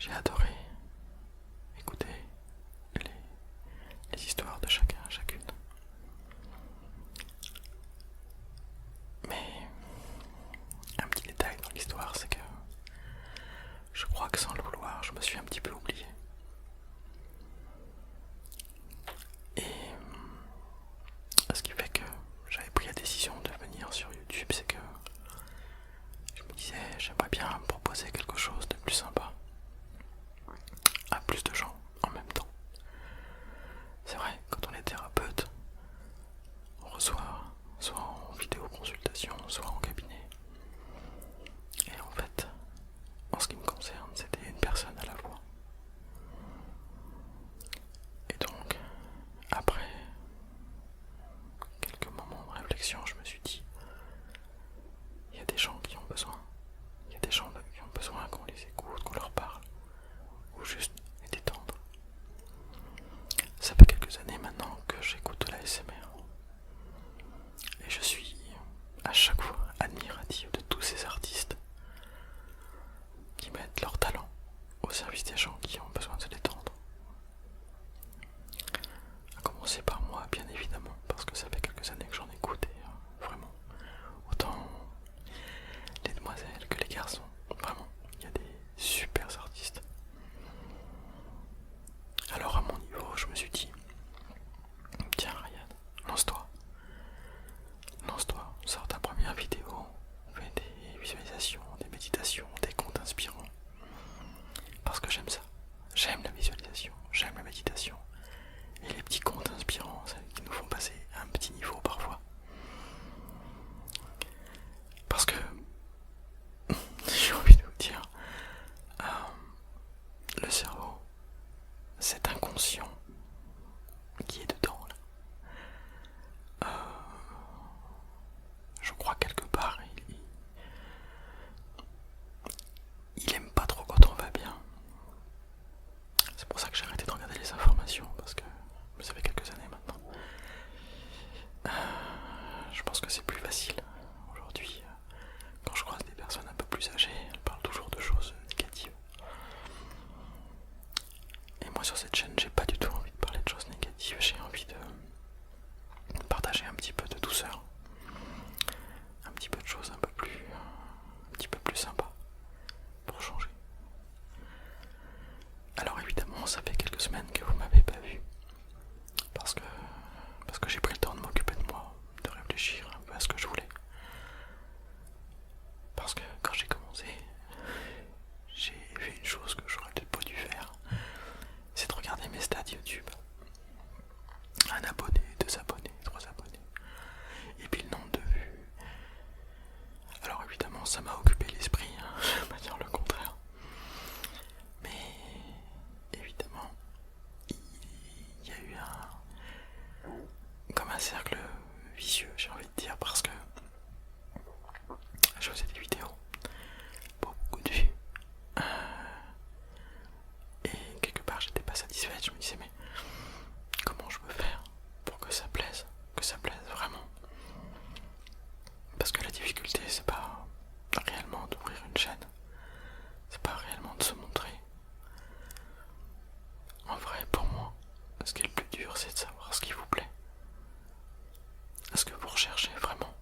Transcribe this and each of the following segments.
J'ai adoré écouter les histoires de chacun, chacune. Mais un petit détail dans l'histoire, c'est que je crois que sans le vouloir, je me suis un petit peu oublié. Et ce qui fait que j'avais pris la décision de venir sur YouTube, c'est que je me disais, j'aimerais bien me proposer quelque chose de plus sympa à plus de gens en même temps. C'est vrai, quand on est thérapeute, on reçoit soit en vidéoconsultation, soit en cabinet. Et en fait, en ce qui me concerne, c'était une personne à la fois. Et donc, après quelques moments de réflexion, je me suis dit, il y a des gens qui ont besoin. Il y a des gens qui ont besoin qu'on les écoute, qu'on leur parle, ou juste les détendre. Ça fait quelques années maintenant que j'écoute de la l'ASMR. Et je suis à chaque fois admiratif de tous ces artistes qui mettent leur talent au service des gens qui ont besoin de se détendre. À commencer par moi, bien évidemment, parce que ça fait quelques années que j'en écoute et vraiment, autant les demoiselles que les garçons, vraiment, il y a des super artistes. Alors à mon niveau, je me suis dit, tiens Ryan, lance-toi, sors ta première vidéo, fais des visualisations, des méditations, des contes inspirants. Parce que j'aime ça, j'aime la visualisation, j'aime la méditation. Et les petits contes inspirants, celles qui nous font passer à un petit niveau parfois. Parce que, j'ai envie de vous dire, le cerveau, cet inconscient qui est dedans là. Je crois quelque part, il aime pas trop quand on va bien. C'est pour ça que j'ai arrêté de regarder les informations, parce que ça fait quelques années maintenant. Je pense que c'est plus facile. Aujourd'hui, quand je croise des personnes un peu plus âgées, elles parlent toujours de choses négatives. Et moi sur cette chaîne, j'ai pas du tout envie de parler de choses négatives, j'ai envie de partager un petit peu de douceur. Un petit peu de choses un petit peu plus sympas pour changer. Alors évidemment, ça fait quelques semaines que vous m'avez pas vu parce que j'ai pris le temps de m'occuper de moi, de réfléchir un peu à ce que je voulais. Parce que quand j'ai commencé, j'ai fait une chose que j'aurais peut-être pas dû faire, c'est de regarder mes stats YouTube. Un abonné, 2 abonnés, 3 abonnés, et puis le nombre de vues. Alors évidemment, ça m'a occupé l'esprit, je vais pas dire le contraire. Mais évidemment, il y a eu comme un cercle vicieux, j'ai envie de dire, parce que je faisais des vidéos pour beaucoup de vues. Et quelque part, j'étais pas satisfaite. Je me disais, mais comment je peux faire pour que ça plaise vraiment? Parce que la difficulté, c'est pas réellement d'ouvrir une chaîne, c'est pas réellement de se montrer. En vrai, pour moi, ce qui est le plus dur, c'est de savoir ce qui vous plaît. Est-ce que vous recherchez vraiment?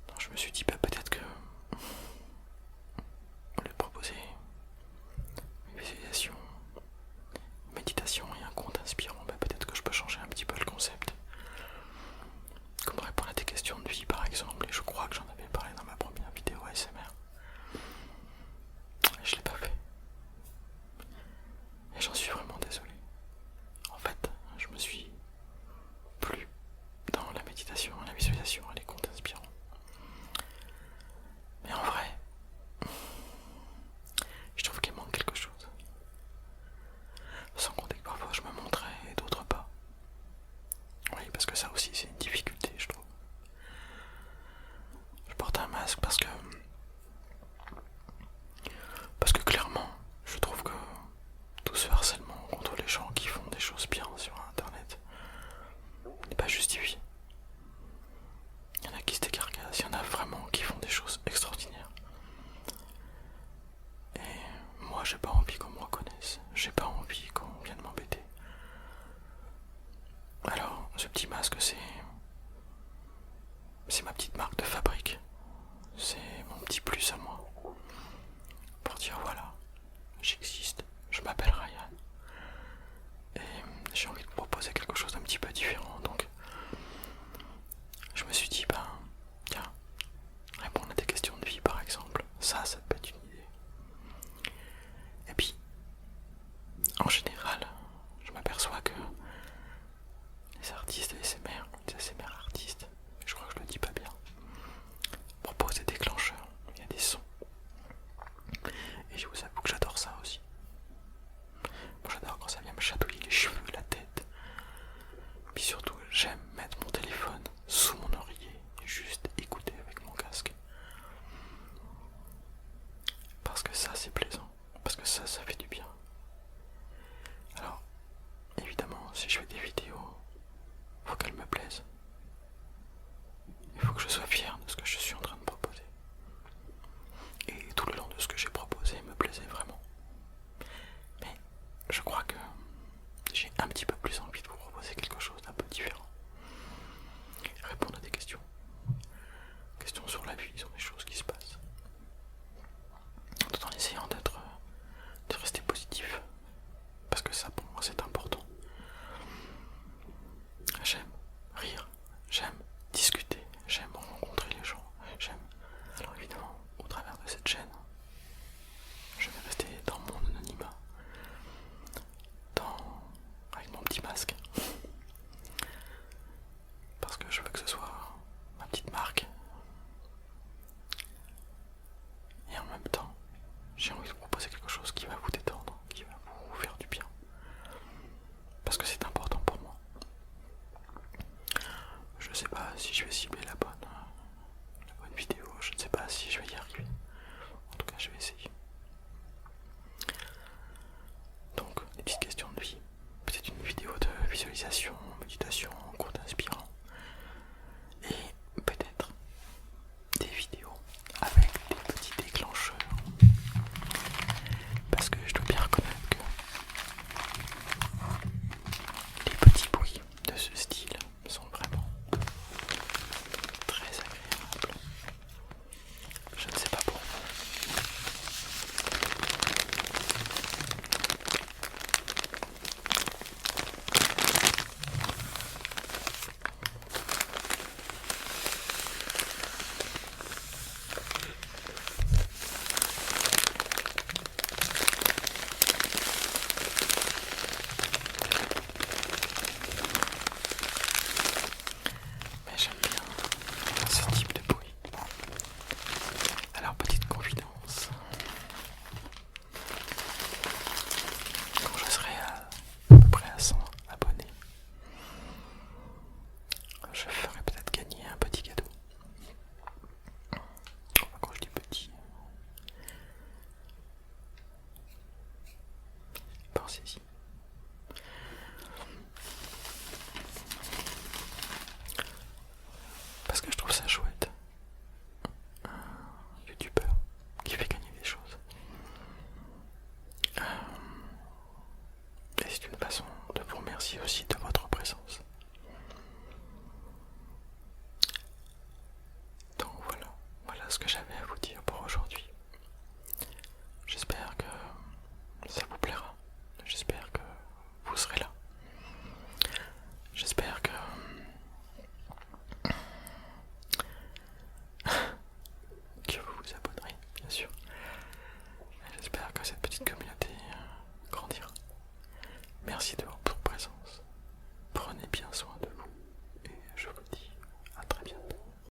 Donc je me suis dit, peut-être que au lieu de proposer une visualisation, une méditation et un conte inspirant, peut-être que je peux changer un petit peu le concept. Comme répondre à des questions de vie par exemple, et je crois que j'en avais parlé dans ma première vidéo ASMR. Et je l'ai pas fait. Et j'en suis vraiment désolé. En fait, je me suis plus dans la méditation, la visualisation et les contes inspirants. Mais en vrai, je trouve qu'il manque quelque chose. Sans compter que parfois je me montrais et d'autres pas. Oui, parce que ça aussi c'est une difficulté, je trouve. Je porte un masque parce que clairement, je trouve que tout ce harcèlement contre les gens qui font des choses bien sur internet n'est pas justifié. Il y en a qui se décarcassent, il y en a vraiment qui font des choses extraordinaires. ce que j'avais